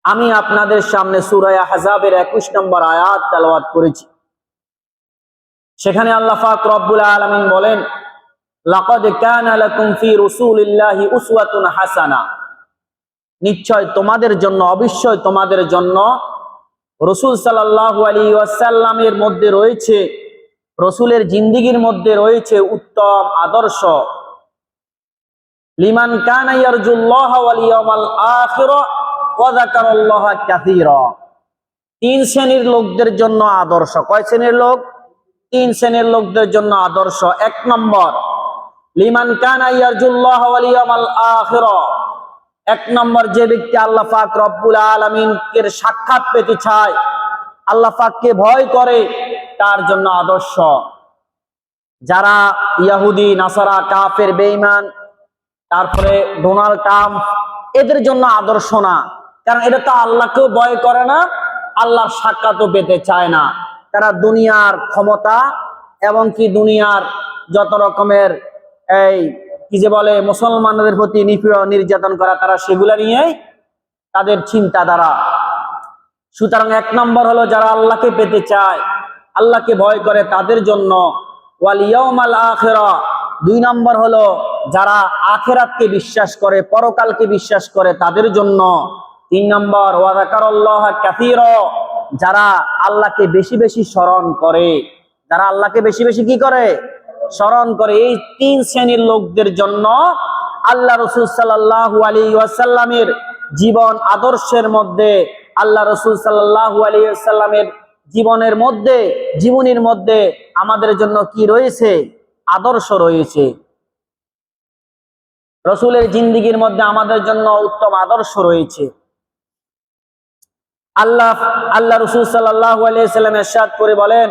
আমি আপনাদের সামনে সূরা আহজাবের 21 নম্বর আয়াত তেলাওয়াত করেছি। সেখানে আল্লাহ পাক রব্বুল আলামিন বলেন, লাকাদ কানা লাকুম ফি রাসূলিল্লাহি উসওয়াতুন হাসানা, নিশ্চয় তোমাদের জন্য, অবশ্যই তোমাদের জন্য রাসূল সাল্লাল্লাহু আলাইহি ওয়াসাল্লামের মধ্যে রয়েছে, রাসূলের জিন্দেগীর মধ্যে রয়েছে উত্তম আদর্শ। লিমান কানা ইয়ারজুল্লাহ ওয়াল ইয়াউমাল আখির ওয়া যাকারাল্লাহা কাসীরা। তিন শ্রেণীর লোকদের জন্য আদর্শ। কয় শ্রেণীর লোক? তিন শ্রেণীর লোকদের জন্য আদর্শ। এক নম্বর, লিমান কানা ইয়ারজুল্লাহ ওয়াল ইয়াউমাল আখির। এক নম্বর, যে ব্যক্তি আল্লাহ পাক রব্বুল আলামিনের সাক্ষাৎ পেতে চায়, আল্লাহ পাককে ভয় করে, তার জন্য আদর্শ। যারা ইহুদি, নাসারা, কাফের, বেঈমান, তারপরে ডোনাল্ড ট্রাম্প, এদের জন্য আদর্শ না। কারণ এটা তো আল্লাহকেও ভয় করে না, আল্লাহর সাক্ষাৎও পেতে চায় না। তারা দুনিয়ার ক্ষমতা এবং কি দুনিয়ার যত রকমের এই কি যে বলে মুসলমানদের প্রতি নিপীড়ন নির্যাতন করা, তারা সেগুলা নিয়েই তাদের চিন্তাধারা। সুতরাং এক নম্বর হলো যারা আল্লাহকে পেতে চায়, আল্লাহকে ভয় করে, তাদের জন্য ওয়াল ইয়াউমাল আখিরা। দুই নম্বর হলো যারা আখিরাতকে বিশ্বাস করে, পরকালকে বিশ্বাস করে, তাদের জন্য। তিন নম্বর, ওয়া যাকারাল্লাহা কাসীরা, যারা আল্লাহকে বেশি বেশি স্মরণ করে, যারা আল্লাহকে বেশি বেশি কি করে? স্মরণ করে। এই তিন শ্রেণীর লোকদের জন্য আল্লাহ রাসূল সাল্লাল্লাহু আলাইহি ওয়াসাল্লামের জীবন আদর্শের মধ্যে, আল্লাহ রাসূল সাল্লাল্লাহু আলাইহি ওয়াসাল্লামের জীবনের মধ্যে, জীবনীর মধ্যে আমাদের জন্য কি রয়েছে? আদর্শ রয়েছে। রাসূলের জিন্দেগীর মধ্যে আমাদের জন্য উত্তম আদর্শ রয়েছে। আল্লাহ রাসূল সাল্লাল্লাহু আলাইহি ওয়াসাল্লাম ইরশাদ করে বলেন,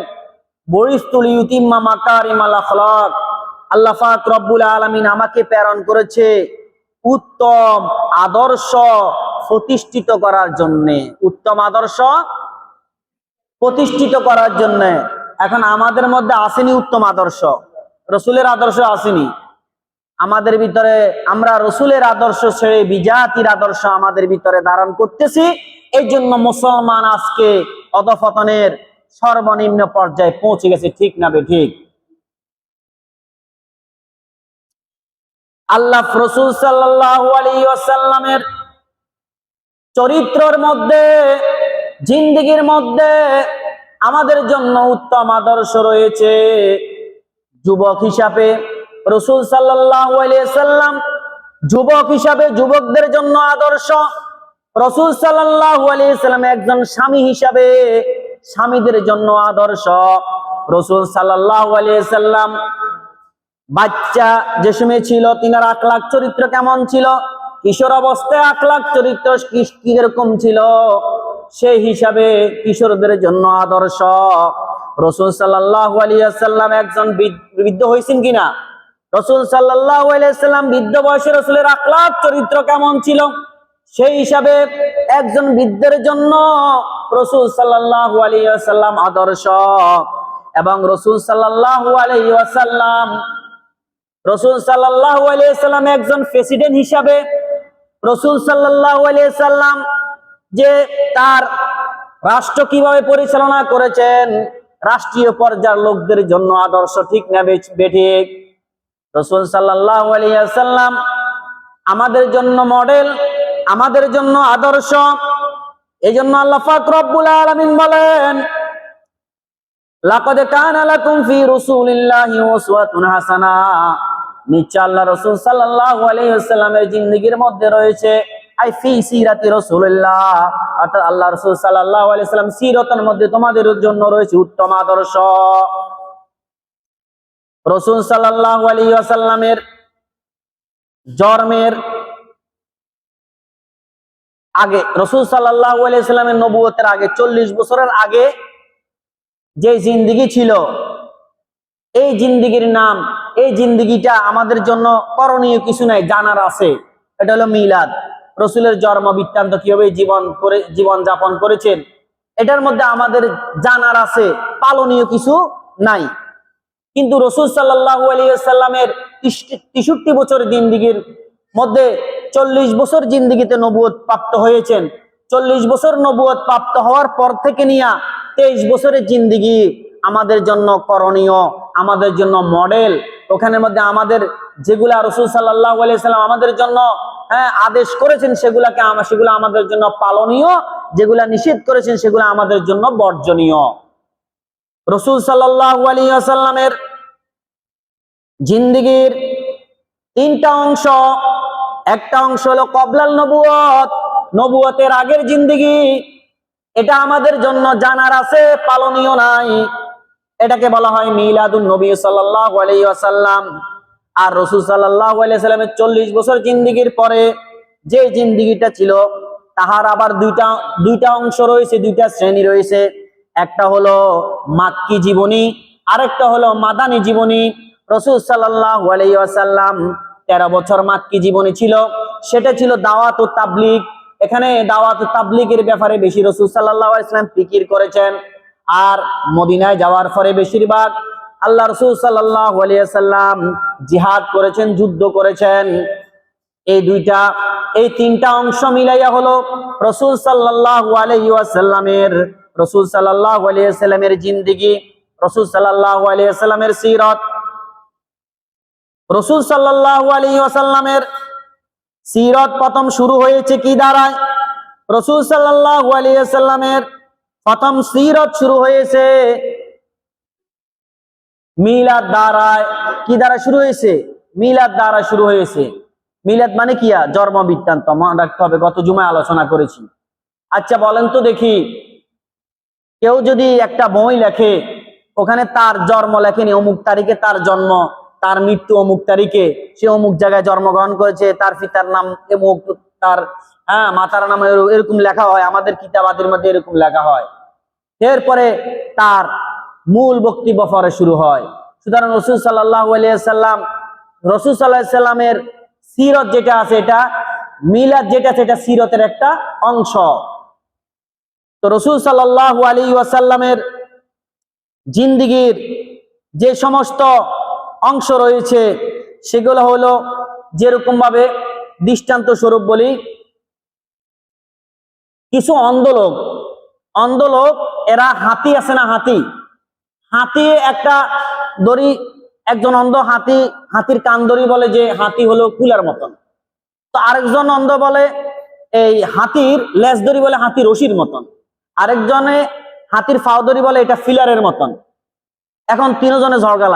বুইসতু লিউতিম্মা মাকারিমাল আখলাক। আল্লাহ পাক রব্বুল আলামিন আমাকে প্রেরণ করেছে উত্তম আদর্শ প্রতিষ্ঠিত করার জন্য। উত্তম আদর্শ প্রতিষ্ঠিত করার জন্য। এখন আমাদের মধ্যে আসেনি উত্তম আদর্শ? রাসূলের আদর্শ আসেনি আমাদের ভিতরে? আমরা রাসূলের আদর্শ ছেড়ে বিজাতির আদর্শ আমাদের ভিতরে ধারণ করতেছি। এই জন্য মুসলমান আজকে অধঃপতনের সর্বনিম্ন পর্যায়ে পৌঁছে গেছে। ঠিক না বেঠিক? আল্লাহ রাসূল সাল্লাল্লাহু আলাইহি ওয়াসাল্লামের চরিত্রের মধ্যে, জিন্দেগীর মধ্যে আমাদের জন্য উত্তম আদর্শ রয়েছে। যুবক হিসাবে রাসূল সাল্লাল্লাহু আলাইহি ওয়াসাল্লাম যুবক হিসাবে যুবকদের জন্য আদর্শ। রাসূল সাল্লাল্লাহু আলাইহি ওয়াসাল্লাম একজন স্বামী হিসাবে স্বামীদের জন্য আদর্শ। রাসূল সাল্লাল্লাহু আলাইহি ওয়াসাল্লাম বাচ্চা যে সময় ছিল, তিনার আখলাক চরিত্র কেমন ছিল? কিশোর অবস্থায় আখলাক চরিত্র কিরকম ছিল, সেই হিসাবে কিশোরদের জন্য আদর্শ। রাসূল সাল্লাল্লাহু আলাইহি ওয়াসাল্লাম একজন বৃদ্ধ হয়েছেন কিনা? রাসূল সাল্লাল্লাহু আলাইহি ওয়াসাল্লাম বৃদ্ধ বয়সে রাসূলের আখলাক চরিত্র কেমন ছিল, সেই হিসাবে একজন বৃদ্ধের জন্য রাসূল সাল্লাল্লাহু আলাইহি ওয়াসাল্লাম আদর্শ। এবং রাসূল সাল্লাল্লাহু আলাইহি ওয়াসাল্লাম একজন প্রেসিডেন্ট হিসাবে, রাসূল সাল্লাল্লাহু আলাইহি ওয়াসাল্লাম যে তার রাষ্ট্র কিভাবে পরিচালনা করেছেন, রাষ্ট্রীয় পর্যায়ের লোকদের জন্য আদর্শ। ঠিক না বেঠিক? রাসূল সাল্লাল্লাহু আলাইহি ওয়াসাল্লাম আমাদের জন্য মডেল, আমাদের জন্য আদর্শ। এই জন্য আল্লাহ পাক রব্বুল আলামিন বলেন, লাকাদ কানা লাকুম ফি রাসূলিল্লাহি উসওয়াতুন হাসানা। নিশ্চয় আল্লাহ রাসূল সাল্লাল্লাহু আলাইহি ওয়াসাল্লামের জিন্দেগীর মধ্যে রয়েছে আই ফি সিরাতি রাসূলিল্লাহ, অর্থাৎ আল্লাহ রাসূল সাল্লাল্লাহু আলাইহি ওয়াসাল্লাম সিরাতের মধ্যে তোমাদের জন্য রয়েছে উত্তম আদর্শ। রাসূল সাল্লাল্লাহু আলাইহি ওয়াসাল্লামের জন্মের আগে, রাসূল সাল্লাল্লাহু আলাইহি ওয়াসাল্লামের নবুয়তের আগে 40 বছরের আগে যে জিন্দেগি ছিল, এই জিন্দেগির নাম, এই জিন্দেগিটা আমাদের জন্য করণীয় কিছু নাই, জানার আছে। এটা হলো মিলাদ। রাসূলের জন্ম বৃত্তান্ত, কিভাবে জীবন যাপন করেছেন, এটার মধ্যে আমাদের জানার আছে, পালনীয় কিছু নাই। কিন্তু রাসূল সাল্লাল্লাহু আলাইহি ওয়াসাল্লামের 63 বছর জিন্দেগির মধ্যে 40 বছর জিন্দেগিতে নবুয়ত প্রাপ্ত হয়েছেন। 40 বছর নবুয়ত প্রাপ্ত হওয়ার পর থেকে নিয়ে 23 বছরের জিন্দেগি আমাদের জন্য করণীয়, আমাদের জন্য মডেল। ওখানের মধ্যে আমাদের যেগুলা রাসূল সাল্লাল্লাহু আলাইহি সাল্লাম আমাদের জন্য আদেশ করেছেন সেগুলো আমাদের জন্য পালনীয়, যেগুলা নিষেধ করেছেন সেগুলো আমাদের জন্য বর্জনীয়। রাসূল সাল্লাল্লাহু আলাইহি ওয়াসাল্লামের জিন্দেগির 3টা অংশ। একটা অংশ হলো কবলাল নবুয়ত, নবুয়তের আগের জিন্দেগি। এটা আমাদের জন্য জানার আছে, পালনীয় নাই। এটাকে বলা হয় মিলাদুন নবী সাল্লাল্লাহু আলাইহি ওয়াসাল্লাম। আর রাসূল সাল্লাল্লাহু আলাইহি ওয়াসাল্লামের 40 বছর জিন্দেগির পরে যে জিন্দেগিটা ছিল তাহার আবার দুইটা অংশ রয়েছে, 2টা শ্রেণী রয়েছে। একটা হলো মাক্কি জীবনী, আরেকটা হলো মাদানী জীবনী। রাসূল সাল্লাল্লাহু আলাইহি ওয়াসাল্লাম 13 বছর মাক্কি জীবনী ছিল, সেটা ছিল দাওয়াত ও তাবলীগ। এখানে দাওয়াত ও তাবলীগের ব্যাপারে বেশি রাসূল সাল্লাল্লাহু আলাইহি ওয়াসাল্লাম ফিকির করেছেন। আর মদিনায় যাওয়ার পরে বেশিরভাগ আল্লাহ রাসূল সাল্লাল্লাহু আলাইহি ওয়াসাল্লাম জিহাদ করেছেন, যুদ্ধ করেছেন। এই 3টা অংশ মিলাইয়া হলো রাসূল সাল্লাল্লাহু আলাইহি ওয়াসাল্লামের জিন্দেগি, রাসূল সাল্লাল্লাহু আলাইহি ওয়াসাল্লামের সিরাত। রাসূল সাল্লাল্লাহু আলাইহি ওয়াসাল্লামের সিরাত প্রথম শুরু হয়েছে কি দ্বারায়? রাসূল সাল্লাল্লাহু আলাইহি ওয়াসাল্লামের প্রথম সিরাত শুরু হয়েছে মিলাদ দ্বারায়। কি দ্বারা শুরু হয়েছে? মিলাদ দ্বারা শুরু হয়েছে। মিলাদ মানে কি? জন্ম বৃত্তান্ত। মনে রাখতে হবে, গত জুমায় আলোচনা করেছি। আচ্ছা বলেন তো দেখি, কেউ যদি একটা বই লেখে, ওখানে তার জন্ম লেখেনি অমুক তারিখে তার জন্ম, তার মৃত্যু অমুক তারিখে, সে অমুক জায়গায় জন্মগ্রহণ করেছে, তার পিতার নাম অমুক, তার মাতার নাম এরকম লেখা হয়, আমাদের কিতাবাদের মধ্যে এরকম লেখা হয়। এরপরে তার মূল বক্তব্য পরে শুরু হয়। সুতরাং রাসূল সাল্লাল্লাহু আলাইহি ওয়াসাল্লাম, রাসূল সাল্লাল্লাহু আলাইহি ওয়াসাল্লামের সিরত যেটা আছে, এটা মিলাদ যেটা আছে, এটা সিরতের একটা অংশ। তো রাসূল সাল্লাল্লাহু আলাইহি ওয়াসাল্লামের জিন্দেগির যে সমস্ত অংশ রয়েছে সেগুলো হলো, যেরকম ভাবে দৃষ্টান্ত স্বরূপ বলি, কিছু অন্ধ লোক এরা হাতি আছে না, হাতি একটা দড়ি, একজন অন্ধ হাতির কান দড়ি বলে যে হাতি হলো কুলার মতন। তো আরেকজন অন্ধ বলে এই হাতির লেজ দড়ি বলে হাতি রশির মতন। আরেকজনে হাতির ফাও দড়ি বলে এটা ফিলারের মতন। এখন 3 জনে ঝগড়া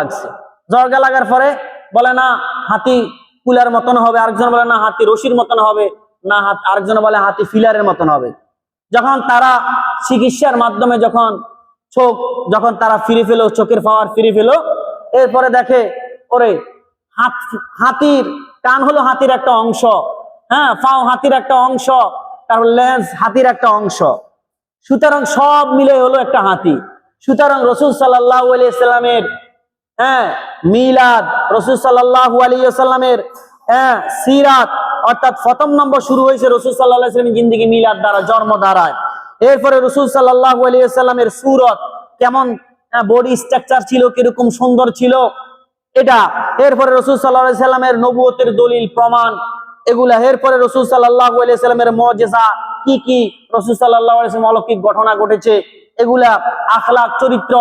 লাগার পরে বলে না হাতি কুলার মতন হবে, আরেকজন বলে না হাতি রশির মতন হবে, না আরেকজন বলে হাতি ফিলারের মতন হবে। যখন তারা চিকিৎসার মাধ্যমে যখন তারা ফিরে পেল, চোখের পাওয়ার ফিরে পেল, এরপরে দেখে ওরে হাতির কান হলো হাতির একটা অংশ, পাও হাতির একটা অংশ, তারপর লেজ হাতির একটা অংশ, সুতরাং সব মিলে হলো একটা হাতি। সুতরাং রাসূল সাল্লাল্লাহু আলাইহি ওয়াসাল্লামের মিলাদ, রাসূল সাল্লাল্লাহু আলাইহি ওয়াসাল্লামের সিরাত, অর্থাৎ প্রথম নম্বর শুরু হয়েছে রাসূল সাল্লাল্লাহু আলাইহি ওয়াসাল্লামের জিন্দেগি মিলাদ দ্বারা, জন্ম দ্বারায়। এরপরে রাসূল সাল্লাল্লাহু আলাইহি ওয়াসাল্লামের সূরত কেমন, বডি স্ট্রাকচার ছিল, কিরকম সুন্দর ছিল এটা। এরপরে রাসূল সাল্লাল্লাহু আলাইহি ওয়াসাল্লামের নবুয়তের দলিল প্রমাণ এগুলা। এরপরে রাসূল সাল্লাল্লাহু আলাইহি ওয়াসাল্লামের মুজিজা কি রাসূল সাল্লাল্লাহু আলাইহি ওয়াসাল্লাম অলৌকিক ঘটনা ঘটেছে, এগুলা আখলাক চরিত্র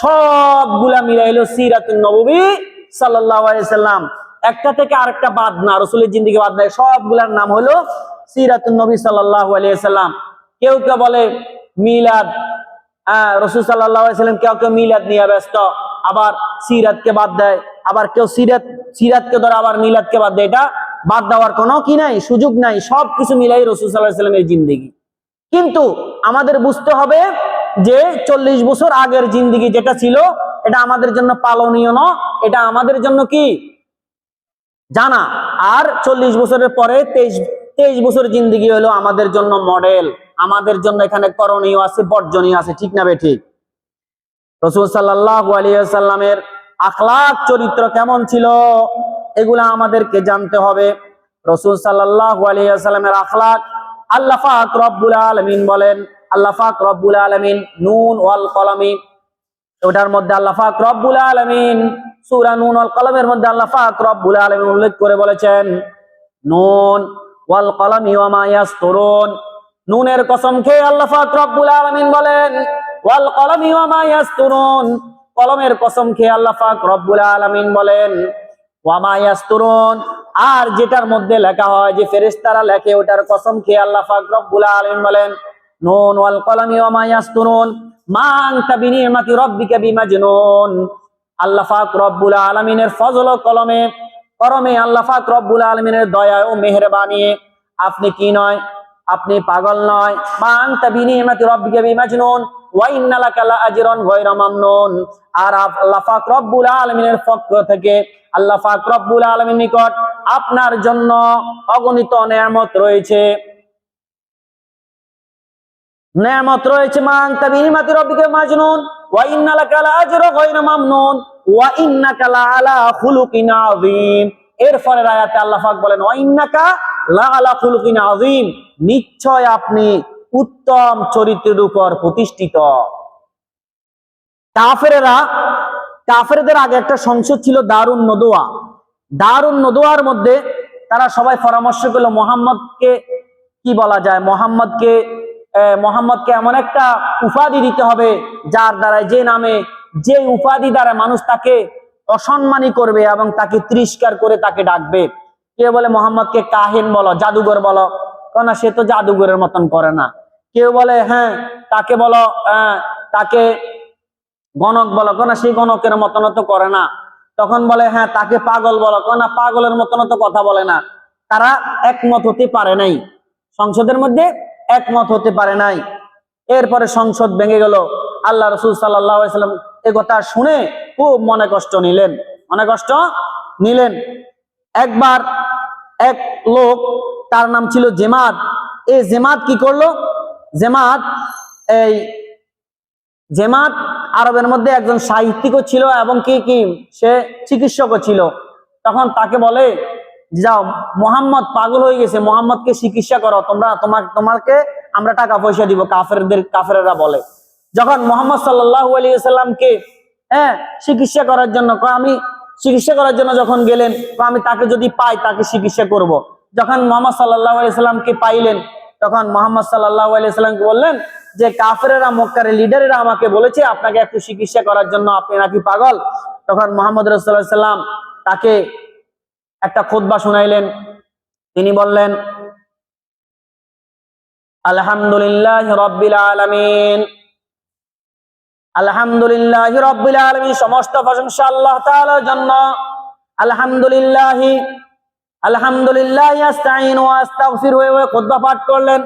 সবগুলা মিলাইলো সিরাতুন নববী সাল্লাল্লাহু আলাইহি ওয়াসাল্লাম। একটা থেকে আরেকটা বাদ না, রাসূলের জিন্দেগি বাদ নাই, সবগুলার নাম হলো সিরাতুন নবী সাল্লাল্লাহু আলাইহি ওয়াসাল্লাম। কেউ বলে মিলাদ, রাসূল সাল্লাল্লাহু আলাইহি ওয়াসাল্লাম, কেউ মিলাদ নিয়ে ব্যস্ত, আবার সিরাতকে বাদ দেয়, আবার কেউ সিরাতকে ধরে আবার মিলাদকে বাদ দেয়। এটা বাদ দেওয়ার কোনো কি নাই, সুযোগ নাই, সবকিছু মিলাই রাসূল সাল্লাল্লাহু আলাইহি ওয়াসাল্লামের জিন্দেগি। কিন্তু আমাদের বুঝতে হবে যে 40 বছর আগের জিন্দেগি যেটা ছিল এটা আমাদের জন্য পালনীয় নয়, এটা আমাদের জন্য কি জানা। আর 40 বছরের পরে 23 বছর জিন্দেগি হলো আমাদের জন্য মডেল, আমাদের জন্য এখানে করণীয় আছে, বর্জনীয় আছে, ঠিক না বে ঠিক? রাসূল সাল্লাল্লাহু আলাইহি ওয়াসাল্লামের আখলাক চরিত্র কেমন ছিল এগুলা আমাদেরকে জানতে হবে। রাসূল সাল্লাল্লাহু আলাইহি ওয়াসাল্লামের আখলাক আল্লাহ পাক রব্বুল আলামিন বলেন, আল্লাহ পাক রব্বুল আলামিন নুন ওয়াল কলামি, ওটার মধ্যে আল্লাহ পাক রব্বুল আলামিন সূরা নুন ওয়াল কলামের মধ্যে আল্লাহ পাক রব্বুল আলামিন উল্লেখ করে বলেছেন, নুন ওয়াল কলামি ওয়া মা ইয়াসতুরুন, নুনের কসম খেয়ে আল্লাহ পাক রব্বুল আলামিন বলেন ওয়াল কলামি ওয়া মা ইয়াসতুরুন, কলমের কসম খেয়ে আল্লাহ পাক রব্বুল আলামিন বলেন ওয়া মা ইয়াসতুরুন, আর যেটার মধ্যে লেখা হয় যে ফেরেশতারা লেখে ওটার কসম খেয়ে আল্লাহ পাক রব্বুল আলামিন বলেন নুন ওয়াল কলামি ওয়া মা ইয়াসতুরুন মা আনতা বিনিমাতি রাব্বিকা বিমাজনুন। আল্লাহ পাক রব্বুল আলামিনের ফজল কলমে করমে আল্লাহ পাক রব্বুল আলামিনের দয়া ও মেহেরবানি আপনি কি নয়, আপনি পাগল নয়। মা আনতা বিনিমাতি রাব্বিকা বিমাজনুন ওয়া ইন্না লাকা লাআজরান গায়রা মামনুন। আর আল্লাহ পাক রব্বুল আলামিনের পক্ষ থেকে আল্লাহ পাক রব্বুল আলামিনের নিকট আপনার জন্য অগণিত নেয়ামত রয়েছে, নেয়ামত রয়েছে। মা আনতা বিনিমাতি রাব্বিকা বিমাজনুন ওয়া ইন্না লাকা লাআজরান গায়রা মামনুন ওয়া ইন্নাকা লাআলা খুলুকিন আযীম। এরপরে আয়াতে আল্লাহ পাক বলেন ওয়া ইন্নাকা লাআলা খুলুকিন আযীম, নিশ্চয় আপনি উত্তম চরিত্রের উপর প্রতিষ্ঠিত। কাফেরদের আগে একটা সংসদ ছিল দারুন নদওয়া। দারুন নদওয়ার মধ্যে তারা সবাই পরামর্শ করলো মুহাম্মদকে কি বলা যায়, মুহাম্মদকে এমন একটা উপাধি দিতে হবে যার দ্বারা যে নামে যে উপাধি দ্বারা মানুষ তাকে অসম্মানী করবে এবং তাকে তিরস্কার করে তাকে ডাকবে। কেউ বলে মোহাম্মদকে কাহিন বলো, জাদুঘর বলো, কেননা সে তো জাদুঘরের মতন করে না। কেউ বলে হ্যাঁ তাকে বলো তাকে গণক বলো, কেননা সেই গণকের মতন তো করে না। তখন বলে হ্যাঁ তাকে পাগল বলো, কেননা পাগলের মতন তো কথা বলে না। তারা একমত হতে পারে নাই, সংসদের মধ্যে একমত হতে পারে নাই। এরপরে সংসদ ভেঙে গেল। আল্লাহ রাসূল সাল্লাল্লাহু আলাইহি ওয়াসাল্লাম এই কথা শুনে খুব মনে কষ্ট নিলেন। একবার এক লোক, তার নাম ছিল জেমাদ। এই জেমাদ কি করলো, জেমাদ আরবের মধ্যে একজন সাহিত্যিকও ছিল এবং কি সে চিকিৎসকও ছিল। তখন তাকে বলে যাও, মোহাম্মদ পাগল হয়ে গেছে, মোহাম্মদকে চিকিৎসা করো, তোমাকে আমরা টাকা পয়সা দিব। কাফেররা বলে। যখন মোহাম্মদ সাল্লাল্লাহু আলাইহি ওয়াসাল্লামকে চিকিৎসা করার জন্য যখন গেলেন, আমি তাকে যদি পাই তাকে চিকিৎসা করব। যখন মোহাম্মদ সাল্লাল্লাহু আলাইহি ওয়াসাল্লামকে পাইলেন, তখন মোহাম্মদ সাল্লাল্লাহু আলাইহি ওয়াসাল্লামকে বললেন যে কাফেরেরা, মক্কার লিডারেরা আমাকে বলেছে আপনাকে একটু চিকিৎসা করার জন্য, আপনি নাকি পাগল। তখন মুহাম্মদ রাসূলুল্লাহ সাল্লাল্লাহু আলাইহি ওয়াসাল্লাম তাকে একটা খুতবা শুনাইলেন। তিনি বললেন আলহামদুলিল্লাহি রাব্বিল আলামিন, আলহামদুলিল্লাহি রাব্বিল আলামিন, সমস্ত প্রশংসা আল্লাহ তাআলার জন্য। আলহামদুলিল্লাহি আস্তাঈনু ওয়া আস্তাগফিরু, খুতবা পাঠ করলেন।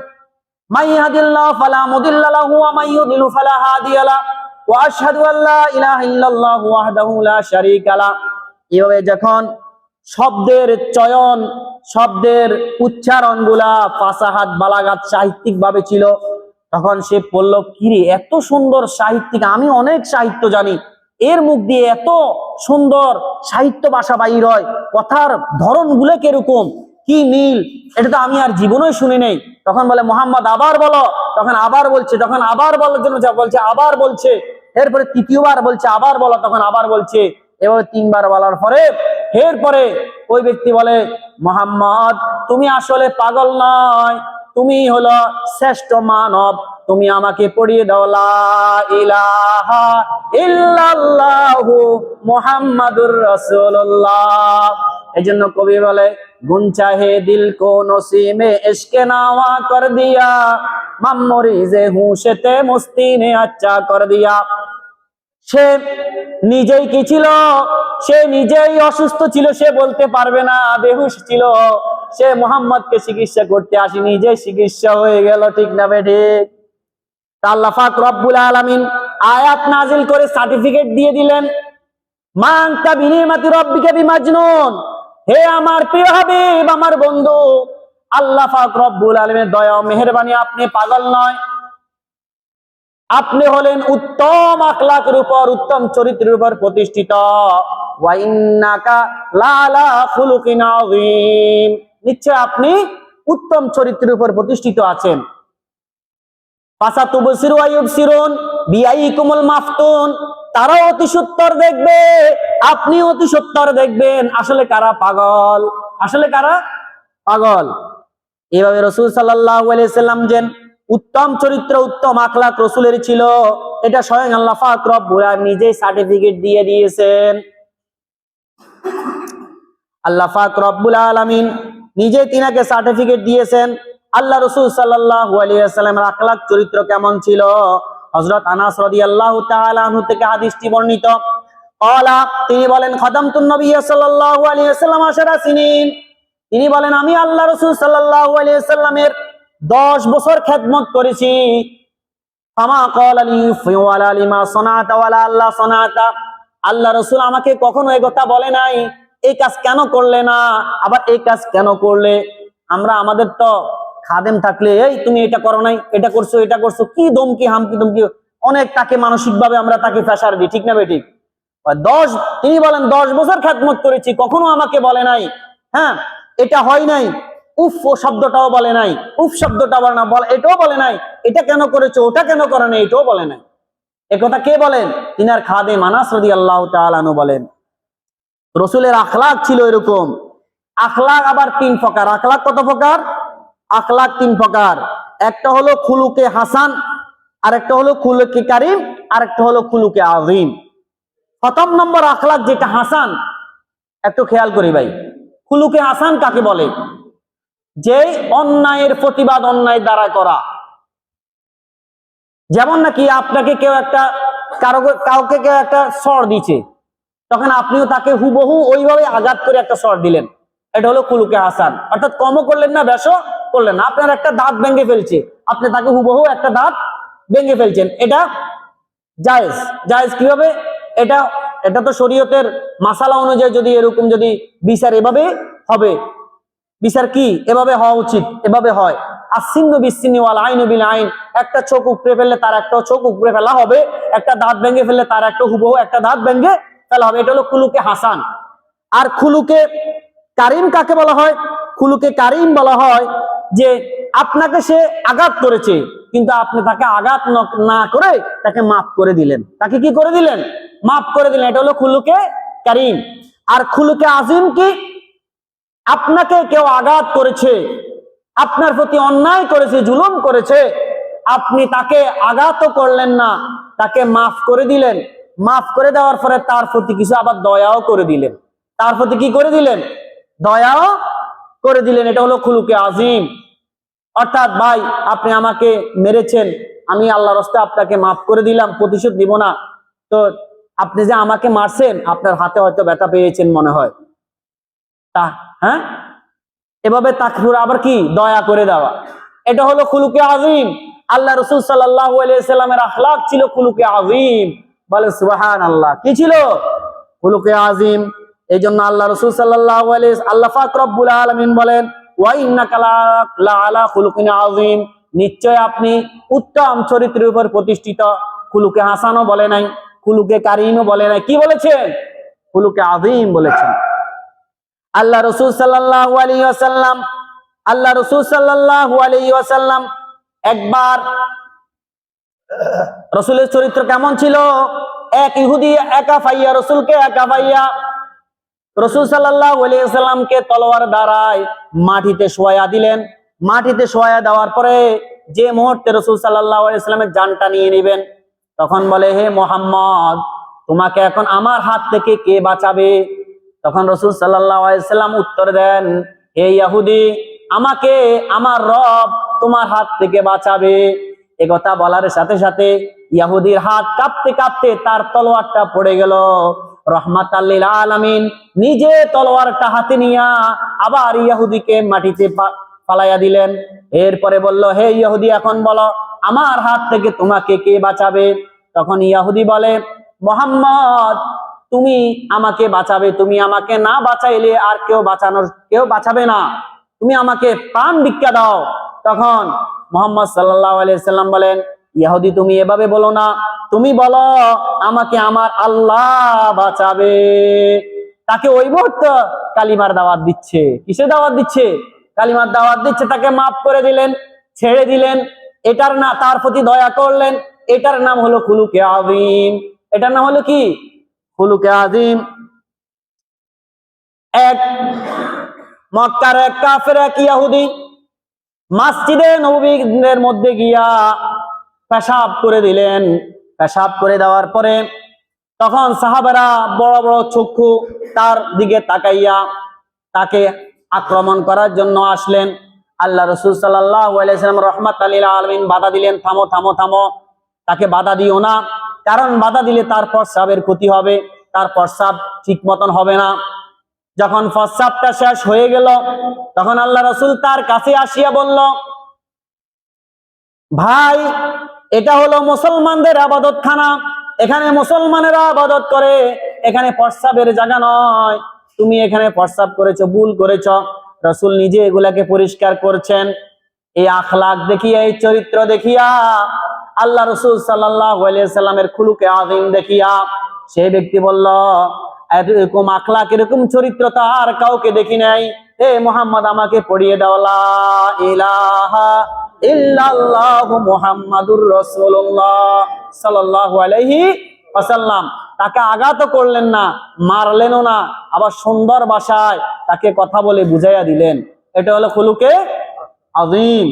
মাইয়াহদিল্লাহু ফালা মুদিল্লা লাহু ওয়া মাইয়ুদ্লিল ফালা হাদিয়া লাহু ওয়া আশহাদু আল্লা ইলাহা ইল্লাল্লাহু ওয়াহদাহু লা শারীকা লাহু। এভাবে যখন শব্দের চয়ন, শব্দের উচ্চারণগুলা ফাসাহাত বালাগাত সাহিত্যিক ভাবে ছিল, তখন সে বলল কিরে এত সুন্দর সাহিত্যিক, আমি অনেক সাহিত্য জানি, এর মুখ দিয়ে এত সুন্দর সাহিত্য ভাষা বাইর হয়, কথার ধরন গুলো কিরকম, কি মিল, এটা তো আমি আর জীবনেই শুনি নেই। তখন বলে মোহাম্মদ আবার বলো, তখন আবার বলছে, তখন আবার বলার জন্য যা বলছে আবার বলছে, এরপরে তৃতীয়বার বলছে আবার বলো, তখন আবার বলছে। এভাবে তিনবার বলার পরে এরপরে ওই ব্যক্তি বলে মোহাম্মদ তুমি আসলে পাগল নয়, তুমি হলো শ্রেষ্ঠ মানব, তুমি আমাকে পড়িয়ে দাও লা ইলাহা ইল্লাল্লাহু মুহাম্মাদুর রাসূলুল্লাহ। এজন্য কবি বলে গুন চাহে দিল কো নসিমে ইশকে নাওয়া কর দিয়া, মামরিজে হুশেতে মুস্তি নে আচ্ছা কর দিয়া। সে নিজেই কি ছিল, সে নিজেই অসুস্থ ছিল, সে বলতে পারবে না, বেহুশ ছিল। সে মুহাম্মদকে চিকিৎসা করতে আসি, নিজেই চিকিৎসা হয়ে গেল। ঠিক না বেঠিক? আল্লাহ পাক রব্বুল আলামিন আয়াত নাজিল করে সার্টিফিকেট দিয়ে দিলেন, মা আনতা বিনিমাতি রাব্বিকা বিমাজনুন, হে আমার প্রিয় হাবিব, আমার বন্ধু, আল্লাহ পাক রব্বুল আলামিনের দয়া ও মেহেরবানি, আপনি পাগল নয়, আপনি হলেন উত্তম আখলাকের উপর, উত্তম চরিত্রের উপর প্রতিষ্ঠিত। ওয়া ইন্নাকা লাআলা খুলুকিন আযীম, নিশ্চয় আপনি উত্তম চরিত্রের উপর প্রতিষ্ঠিত আছেন। ফাসাতুবসিরু ওয়া ইউবসিরুন বিআইকুমুল মাফতুন, তারাও অতি সত্তর দেখবে, আপনি অতি সত্তর দেখবেন। আসলে কারা পাগল, আসলে কারা পাগল। এভাবে রাসূল সাল্লাল্লাহু আলাইহি সাল্লাম উত্তম চরিত্র, উত্তম আখলাক রসুলের ছিল। এটা স্বয়ং আল্লাহ পাক রব্বুল আলামিন নিজেই সার্টিফিকেট দিয়ে দিয়েছেন। আল্লাহ পাক রব্বুল আলামিন নিজে তিনাকে সার্টিফিকেট দিয়েছেন। আল্লাহ রাসূল সাল্লাল্লাহু আলাইহি ওয়াসাল্লামের আখলাক চরিত্র কেমন ছিল? হযরত আনাস রাদিয়াল্লাহু তাআলা আনহু থেকে হাদিসটি বর্ণিত। ক্বালা, তিনি বলেন, খাদামতুন নবী সাল্লাল্লাহু আলাইহি ওয়াসাল্লাম 10 সিনিন। তিনি বলেন, আমি আল্লাহ রাসূল সাল্লাল্লাহু আলাইহি ওয়াসাল্লামের 10 বছর খেদমত করেছি। ফামা ক্বালা লি ওয়ালা লিমা সানাতা ওয়ালা আল্লাহ সানাতা। আল্লাহ রাসূল আমাকে কখনো এই কথা বলে নাই, এই কাজ কেন করলে না, আবার এই কাজ কেন করলে। আমরা আমাদের তো খাদেম থাকলে, এই তুমি এটা করো নাই, এটা করছো, এটা করছো, কি ধমকি হামকি ধমকি, অনেক তাকে মানসিক ভাবে আমরা তাকে প্রেসার দিই, ঠিক না বেঠিক? তিনি বলেন 10 বছর খেদমত করেছি, কখনো আমাকে বলে নাই, হ্যাঁ এটা হয় নাই, উফ ও শব্দটাও বলে নাই, উফ শব্দটা বলে না, এটাও বলে নাই, এটা কেন করেছো, ওটা কেন করে নাই, এটাও বলে নাই। একথা কে বলেন? তিনার খাদেম আনাস রাদিয়াল্লাহু তাআলা আনহু বলেন। রসুলের আখলাক ছিল এরকম। আখলাক আবার 3 প্রকার। আখলাক কত প্রকার? আখলাক 3 প্রকার। একটা হলো খুলুকে হাসান, আর একটা হলো খুলুকে কারিম, আর একটা হলো খুলুকে আযীম। প্রথম নম্বর আখলাক যেটা হাসান, একটু খেয়াল করি ভাই, খুলুকে হাসান কাকে বলে? যে অন্যায়ের প্রতিবাদ অন্যায় দ্বারা করা। যেমন নাকি আপনাকে কেউ একটা কাউকে কেউ একটা সর দিচ্ছে, তখন আপনিও তাকে হুবহু ওইভাবে আঘাত করে একটা সর দিলেন, এটা হলো খুলুকে হাসান। অর্থাৎ কমও করলেন না, বেশও করলেন না। আপনার একটা দাঁত ভেঙে ফেলছে, আপনি তাকে হুবহু একটা দাঁত ভেঙে ফেলছেন, এটা জায়েজ। জায়েজ কিভাবে? এটা তো শরীয়তের মাসালা অনুযায়ী যদি এরকম যদি বিচার এভাবে হবে, বিচার কি এভাবে হওয়া উচিত, এভাবে হয়। আসিন্নু বিসিন্নি ওয়াল আইনু বিল আইন, একটা চোখ উপড়ে ফেললে তার একটা চোখ উপড়ে ফেলা হবে, একটা দাঁত ভেঙে ফেললে তার একটা হুবহু একটা দাঁত ভেঙে ফেলা হবে। এটা হলো খুলুকে হাসান। আর খুলুকে কারিম কাকে বলা হয়? খুলুকে কারিম বলা হয় যে আপনাকে সে আঘাত করেছে, কিন্তু আপনি তাকে আঘাত না করে তাকে মাফ করে দিলেন। তাকে কি করে দিলেন? মাফ করে দিলেন। এটা হলো খুলুকে কারিম। আর খুলুকে আযীম কি? আপনাকে কেউ আঘাত করেছে, আপনার প্রতি অন্যায় করেছে, জুলুম করেছে, আপনি তাকে আঘাতও করলেন না, তাকে মাফ করে দিলেন। মাফ করে দেওয়ার পরে তার প্রতি কিছু আবার দয়াও করে দিলেন। তার প্রতি কি করে দিলেন? দয়াও করে দিলেন। এটা হলো খুলুকে আযীম। অর্থাৎ ভাই, আপনি আমাকে মেরেছেন, আমি আল্লাহর রাস্তায় আপনাকে মাফ করে দিলাম, প্রতিশোধ দিব না। তো আপনি যে আমাকে মারছেন, আপনার হাতে হয়তো ব্যথা পেয়েছেন মনে হয়, তা হ্যাঁ, এভাবে তাকে আবার কি দয়া করে দেওয়া, এটা হলো খুলুকে আযীম। আল্লাহ রাসূল সাল্লাল্লাহু আলাইহি সাল্লামের আখলাক ছিল খুলুকে আযীম। বলে সুবহানাল্লাহ, কি ছিল? খুলুকে আযীম। এই জন্য আল্লাহ রাসূল সাল্লাল্লাহু আলাইহি আল্লাহ পাক রব্বুল আলামিন বলেন, ওয়া ইন্নাকা লাআলা খুলুকিন আযীম, নিশ্চয় আপনি উত্তম চরিত্রের উপর প্রতিষ্ঠিত। খুলুকে হাসানও বলে নাই, খুলুকে কারিমও বলে নাই, কি বলেছেন? খুলুকে আযীম বলেছেন। আল্লাহ রাসূল সাল্লাল্লাহু আলাইহি ওয়াসাল্লাম একবার, রাসূলের চরিত্র কেমন ছিল? এক ইহুদি একা পাইয়া রাসূলকে একা পাইয়া রাসূল সাল্লাল্লাহু আলাইহি ওয়াসাল্লামকে তলোয়ার দ্বারায় মাটিতে শোয়া দিলেন। মাটিতে শোয়া দেওয়ার পরে যে মুহূর্তে রাসূল সাল্লাল্লাহু আলাইহি ওয়াসাল্লামের জানটা নিয়ে নেবেন, তখন বলে, হে মুহাম্মদ, তোমাকে এখন আমার হাত থেকে কে বাঁচাবে? তখন রাসূল সাল্লাল্লাহু আলাইহি ওয়াসাল্লাম উত্তর দেন, হে ইহুদি, আমাকে আমার রব তোমার হাত থেকে বাঁচাবে। এ কথা বলার সাথে সাথে ইহুদির হাত কাঁপতে কাঁপতে তার তলোয়ারটা পড়ে গেল। রাহমাতাল লিল আলামিন নিজে তলোয়ারটা হাতে নিয়া আবার ইহুদিকে মাটিতে ফালাইয়া দিলেন। এরপরে বলল, হে ইহুদি, এখন বলো আমার হাত থেকে তোমাকে কে বাঁচাবে? তখন ইহুদি বলে, মুহাম্মদ, তুমি আমাকে বাঁচাবে, তুমি আমাকে না বাঁচাইলে আর কেউ বাঁচাবে না, তুমি আমাকে প্রাণ ভিক্ষা দাও। তখন মুহাম্মদ সাল্লাল্লাহু আলাইহি সাল্লাম বলেন, ইহুদি, তুমি এভাবে বলো না, তুমি বলো আমাকে আমার আল্লাহ বাঁচাবে। তাকে ওই মুহূর্তে কালিমার দাওয়াত দিচ্ছে। কিসের দাওয়াত দিচ্ছে? কালিমার দাওয়াত দিচ্ছে। তাকে মাফ করে দিলেন, ছেড়ে দিলেন। এটার না তার প্রতি দয়া করলেন। এটার নাম হলো খুলুকে আযীম। এটার নাম হলো কি? খুলুকে আযীম। এক মক্কার এক কাফের এক ইহুদি মসজিদে নববীর মধ্যে গিয়া পেশাব করে দিলেন। পেশাব করে দেওয়ার পরে তখন সাহাবারা বড় বড় চক্ষু তার দিকে তাকাইয়া তাকে আক্রমণ করার জন্য আসলেন। আল্লাহ রাসূল সাল্লাল্লাহু আলাইহি ওয়াসাল্লাম রাহমাতাল লিল আলামিন বাধা দিলেন, থামো থামো থামো, তাকে বাধা দিও না, কারণ বাধা দিলে তার প্রস্রাবের ক্ষতি হবে, তার প্রস্রাব ঠিক মতন হবে না। যখন প্রস্রাবটা শেষ হয়ে গেল তখন আল্লাহ রাসূল তার কাছে আসিয়া বলল, ভাই, এটা হলো মুসলমানদের ইবাদতখানা, এখানে মুসলমানেরা ইবাদত করে, এখানে প্রস্রাবের জায়গা নয়, তুমি এখানে প্রস্রাব করেছো, ভুল করেছো। রাসূল নিজে এগুলাকে পরিষ্কার করছেন। এই আখলাক দেখিয়া, এই চরিত্র দেখিয়া, আল্লাহ রাসূল সাল্লাল্লাহু আলাইহি ওয়াসাল্লামের খুলুকে আযীম দেখিয়া সেই ব্যক্তি বলল, এরকম আখলাক, এরকম চরিত্র তো আর কাউকে দেখি নাই। হে মুহাম্মদ, আমাকে পড়িয়ে দাও লা ইলাহা ইল্লাল্লাহু মুহাম্মাদুর রাসূলুল্লাহ সাল্লাল্লাহু আলাইহি ওয়াসাল্লাম। তাকে আঘাত করলেন না, মারলেনও না, আবার সুন্দর ভাষায় তাকে কথা বলে বুঝাইয়া দিলেন। এটা হলো খুলুকে আযীম।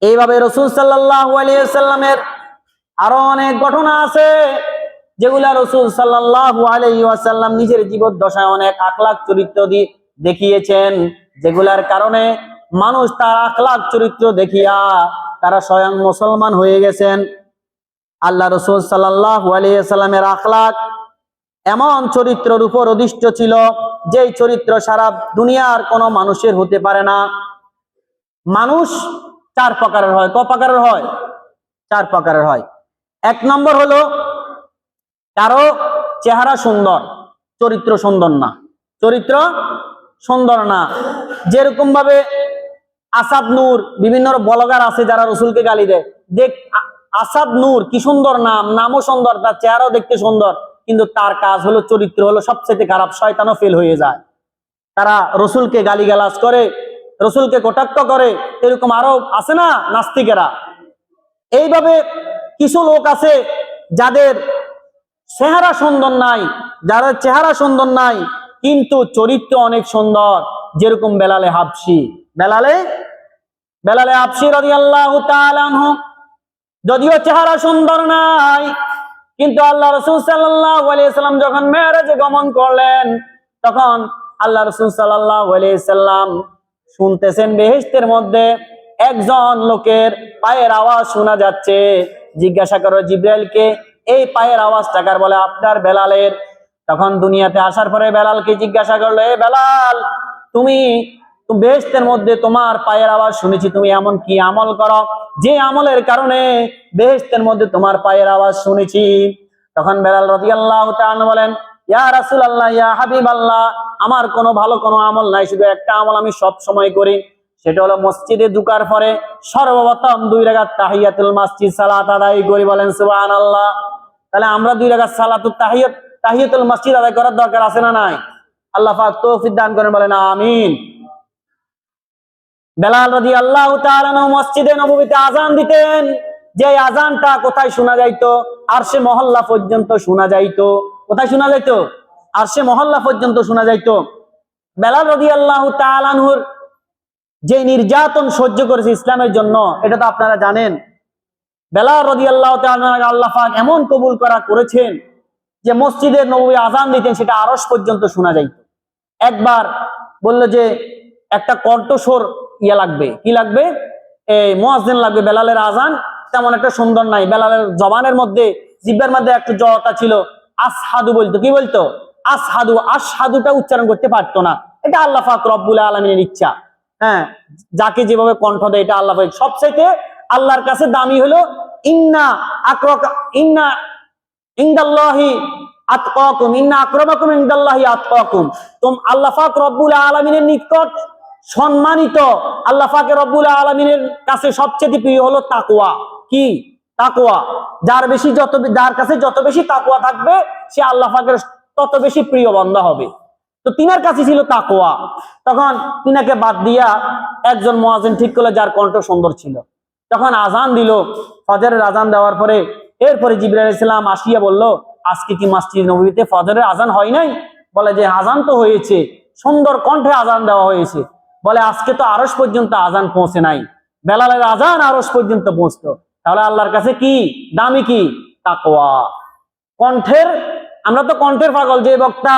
এইভাবে রাসূল সাল্লাল্লাহু আলাইহি ওয়াসাল্লামের আরো অনেক ঘটনা আছে যেগুলা রাসূল সাল্লাল্লাহু আলাইহি ওয়াসাল্লাম নিজের জীবদ্দশায় অনেক আখলাক চরিত্র দেখিয়েছেন, যেগুলার কারণে মানুষ তার আখলাক চরিত্র দেখিয়া তারা স্বয়ং মুসলমান হয়ে গেছেন। আল্লাহ রাসূল সাল্লাল্লাহু আলাইহি ওয়াসাল্লামের আখলাক এমন চরিত্রের উপর অধিষ্ঠ ছিল যেই চরিত্র সারা দুনিয়ার কোনো মানুষের হতে পারে না। মানুষ চার প্রকারের হয়। ক প্রকারের হয়? চার প্রকারের হয়। এক নম্বর হলো কারো চেহারা সুন্দর, চরিত্র সুন্দর না, চরিত্র সুন্দর না। যেরকম ভাবে আসাদ নূর, বিভিন্ন ব্লগার আছে যারা রসুলকে গালি দেয়, দেখ আসাদ নূর কি সুন্দর নাম, নামও সুন্দর, তার চেহারাও দেখতে সুন্দর, কিন্তু তার কাজ হলো, চরিত্র হলো সবচেয়ে খারাপ, শয়তানও ফেল হয়ে যায়। তারা রসুলকে গালিগালাজ করে, রসুলকে কটাক্ষ করে, এরকম আরো আছে না নাস্তিকেরা। এইভাবে কিছু লোক আছে যাদের চেহারা সুন্দর নাই, যাদের চেহারা সুন্দর নাই কিন্তু চরিত্র অনেক সুন্দর, যেরকম বেলালে হাবশি। বেলালে হাবশি রাদিয়াল্লাহু তাআলা আনহু যদিও চেহারা সুন্দর নাই, কিন্তু আল্লাহ রাসূল সাল্লাল্লাহু আলাইহি ওয়াসাল্লাম যখন মেরাজে গমন করলেন তখন আল্লাহ রাসূল সাল্লাল্লাহু আলাইহি ওয়াসাল্লাম শুনতেছেন বেহেশতের মধ্যে একজন লোকের পায়ের আওয়াজ শোনা যাচ্ছে। জিজ্ঞাসা করো জিবরাইলকে, এই পায়ের আওয়াজটা কার? বলে আপনার বেলালের। তখন দুনিয়াতে আসার পরে বেলালকে জিজ্ঞাসা করলো, এ বেলাল, তুমি বেহেশতের মধ্যে তোমার পায়ের আওয়াজ শুনেছি, তুমি এমন কি আমল করো যে আমলের কারণে বেহেশতের মধ্যে তোমার পায়ের আওয়াজ শুনেছি? তখন বেলাল রাদিয়াল্লাহু তাআলা বলেন, ইয়া রাসূলুল্লাহ, ইয়া হাবিবাল্লাহ, আমার কোনো ভালো কোনো আমল নাই, শুধু একটা আমল আমি সব সময় করি, সেটা হলো মসজিদে ঢোকার পরে সর্বপ্রথম 2 রাকাত তাহিয়াতুল মসজিদ সালাত আদায় করি। বলেন সুবহানাল্লাহ। তাহলে আমরা 2 রাকাত সালাতুত তাহিয়াতুল মসজিদ আদায় করার দরকার আছে না নাই? আল্লাহ পাক তৌফিক দান করেন, বলেন আমিন। বেলাল রাদিয়াল্লাহু তাআলা মসজিদে নববীতে আযান দিতেন, যে আযানটা কোথায় শোনা যাইতো? আরশে মহল্লা পর্যন্ত শোনা যাইতো। কোথায় শোনা যাইতো? আরশে মহল্লা পর্যন্ত শোনা যাইতো। বেলাল রাদিয়াল্লাহু তাআলা আনহুর যে নির্যাতন সহ্য করেছে ইসলামের জন্য, এটা তো আপনারা জানেন। বেলাল রাদিয়াল্লাহু তাআলা আল্লাহ পাক এমন কবুল করেছেন যে মসজিদে নববী আযান দিতেন, সেটা আরশ পর্যন্ত শোনা যাইতো। একবার বলল যে একটা কণ্ঠস্বর লাগবে, কি লাগবে? এই মুয়াজ্জিন লাগবে। বেলালের আযান তেমন একটা সুন্দর নাই, বেলালের জবানের মধ্যে, জিহ্বার মধ্যে একটু জড়তা ছিল, আসহাদু বলতো। কি বলতো? আসহাদু। আশহাদুটা উচ্চারণ করতে পারতো না। এটা আল্লাহ পাক রব্বুল আলামিনের ইচ্ছা। হ্যাঁ, যাকে যেভাবে কণ্ঠ দেয় এটা আল্লাহ পাক। সবচেয়ে আল্লাহর কাছে দামি হলো ইন্না ইনদাল্লাহি আতকাকুম, ইন্না আকরামাকুম ইনদাল্লাহি আতকাকুম। আল্লাহ পাক রব্বুল আলামিনের নিকট সম্মানিত, আল্লাহ পাক রব্বুল আলামিনের কাছে সবচেয়ে প্রিয় হলো তাকওয়া। কি? তাকওয়া। যার কাছে যত বেশি তাকওয়া থাকবে সে আল্লাহ পাকের তত বেশি প্রিয় বান্দা হবে। তো তিনার কাছে ছিল তাকওয়া। তখন তিনাকে বাদ দিয়া একজন মুয়াজ্জিন ঠিক করলো যার কণ্ঠ সুন্দর ছিল। তখন আযান দিল, ফজরের আযান দেওয়ার পরে এরপরে জিবরাইল আলাইহিস সালাম আসিয়া বলল, আজকে কি মসজিদ নববীতে ফজরের আযান হয় নাই? বলে যে আযান তো হয়েছে, সুন্দর কণ্ঠে আযান দেওয়া হয়েছে। বলে আজকে তো আরশ পর্যন্ত আজান পৌঁছে নাই, বেলালের আজান আরশ পর্যন্ত পৌঁছতো। তাহলে আল্লাহর কাছে কি দামি? কি তাকওয়া। কণ্ঠের, আমরা তো কণ্ঠের পাগল, যে বক্তা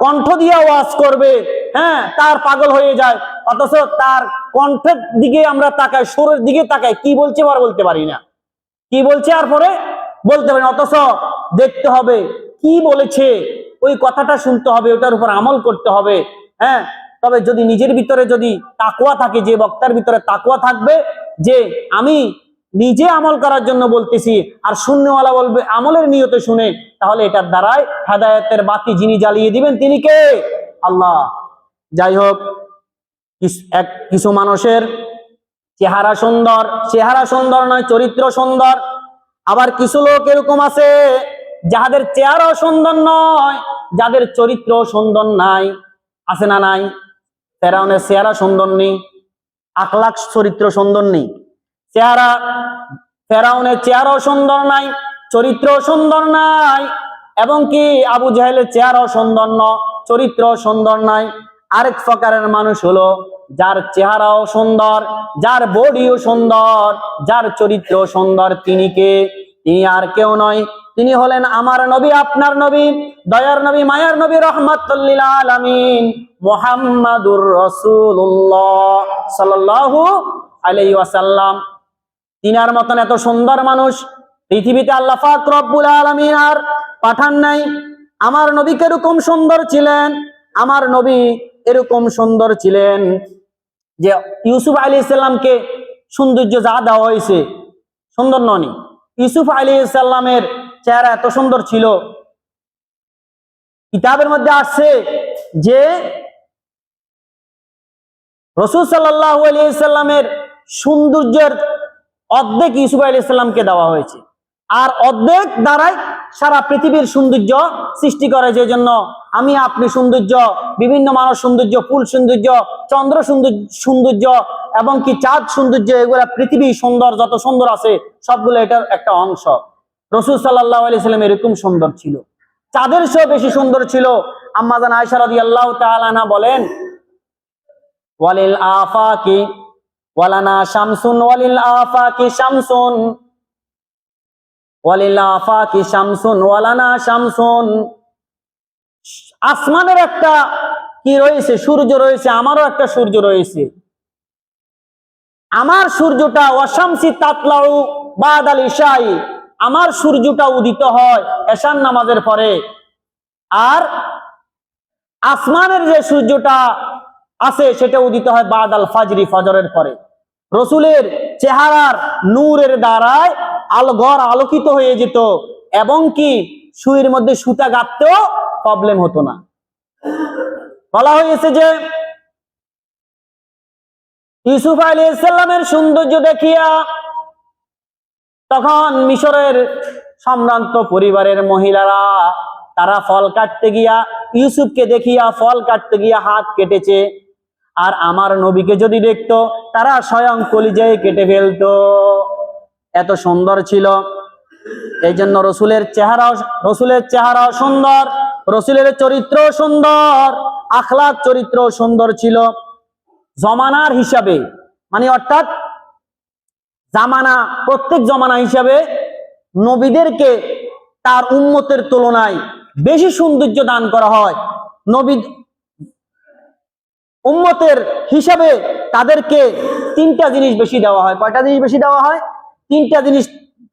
কণ্ঠ দিয়ে ওয়াজ করবে, হ্যাঁ, তার পাগল হয়ে যায়, অথচ তার কণ্ঠের দিকে আমরা তাকাই, সুরের দিকে তাকাই, কি বলছে আর বলতে পারি না, কি বলছে আর পরে বলতে পারি না। অথচ দেখতে হবে কি বলেছে, ওই কথাটা শুনতে হবে, ওটার উপর আমল করতে হবে। হ্যাঁ, তবে যদি নিজের ভিতরে যদি তাকওয়া থাকে, যে বক্তার ভিতরে তাকওয়া থাকবে যে আমি নিজে আমল করার জন্য বলতেছি, আর শূন্যওয়ালা বলবে আমলের নিয়তে শুনে, তাহলে এটার দ্বারাই হেদায়েতের বাতি যিনি জ্বালিয়ে দিবেন তিনি কে? আল্লাহ। যাই হোক, কিছু মানুষের চেহারা সুন্দর, চেহারা সুন্দর নয়, চরিত্র সুন্দর। আবার কিছু লোক এরকম আছে যাদের চেহারাও সুন্দর নয়, যাদের চরিত্র সুন্দর নাই। আছে না নাই? ফেরাউনের চেহারা সুন্দর নেই, আখলাক চরিত্র সুন্দর নেই। চেহারা, ফেরাউনের চেহারাও সুন্দর নাই, চরিত্র সুন্দর নাই, এবং কি আবু জাহেলের চেহারাও সুন্দর নয়, চরিত্র সুন্দর নাই। আরেক প্রকারের মানুষ হলো যার চেহারাও সুন্দর, যার বডিও সুন্দর, যার চরিত্র সুন্দর। তিনি কে? তিনি আর কেউ নয়, তিনি হলেন আমার নবী, আপনার নবী, দয়ার নবী, মায়ার নবী, রাহমাতুল লিল আলামিন, মুহাম্মাদুর রাসূলুল্লাহ সাল্লাল্লাহু আলাইহি ওয়াসাল্লাম। তিনার মতন এত সুন্দর মানুষ পৃথিবীতে আল্লাহ পাক রব্বুল আলামিন আর পাঠান নাই। আমার নবী কিরকম সুন্দর ছিলেন? আমার নবী এরকম সুন্দর ছিলেন যে ইউসুফ আলাইহিস সালামকে সৌন্দর্য যা দেওয়া হয়েছে, সুন্দর ননি। ইউসুফ আলাইহিস সালামের চেহারা এত সুন্দর ছিল, কিতাবের মধ্যে আসছে যে রাসূল সাল্লাল্লাহু আলাইহি সাল্লামের সৌন্দর্যের অর্ধেক ইউসুফ আলাইহিস সালামকে দেওয়া হয়েছে, আর অর্ধেক দ্বারাই সারা পৃথিবীর সৌন্দর্য সৃষ্টি করে। যে জন্য আমি আপনি সৌন্দর্য, বিভিন্ন মানুষ সৌন্দর্য, ফুল সৌন্দর্য, চন্দ্র সৌন্দর্য, এবং কি চাঁদ সৌন্দর্য, এগুলা পৃথিবী সুন্দর, যত সুন্দর আছে সবগুলো এটার একটা অংশ। রাসূল সাল্লাল্লাহু আলাইহি সাল্লাম এরকম সুন্দর ছিল, চাঁদের চেয়েও বেশি সুন্দর ছিল। আম্মা জান আয়েশা রাদিয়াল্লাহু তাআলা আনহা বলেন, ওয়ালিল আফাকি ওয়ালানা শামসুন, ওয়ালিল আফাকি শামসুন, ওয়ালিল আফাকি শামসুন ওয়ালানা শামসুন। আসমানের একটা কি রয়েছে? সূর্য রয়েছে, আমারও একটা সূর্য রয়েছে। আমার সূর্যটা ওয়াশামসি তাতলাউ বাদাল ইশাই, আমার সূর্যটা উদিত হয় এশার নামাজের পরে, আর আসমানের যে সূর্যটা আছে সেটা উদিত হয় বাদাল ফাজরি, ফজরের পরে। রসুলের চেহারার নূরের দ্বারায় ঘর আলোকিত হয়ে যেত, এবং কি সুইয়ের মধ্যে সুতা গাঁথতেও প্রবলেম হতো না। বলা হয়েছে যে ইউসুফ আলাইহিস সালামের সৌন্দর্য দেখিয়া তখন মিশরের সম্ভ্রান্ত পরিবারের মহিলারা তারা ফল কাটতে গিয়া, ইউসুফকে দেখিয়া ফল কাটতে গিয়া হাত কেটেছে। আর আমার নবীকে যদি দেখতো তারা স্বয়ং কলিজায় কেটে ফেলতো, এত সুন্দর ছিল। এই জন্য রসুলের চেহারাও সুন্দর, রসুলের চরিত্র সুন্দর, আখলাক চরিত্র সুন্দর ছিল। জমানার হিসাবে, মানে অর্থাৎ জামানা, প্রত্যেক জমানা হিসাবে নবীদেরকে তার উম্মতের তুলনায় বেশি সৌন্দর্য দান করা হয়। নবী উম্মতের হিসাবে তাদেরকে তিনটা জিনিস বেশি দেওয়া হয়। কয়টা জিনিস বেশি দেওয়া হয়? তিনটা জিনিস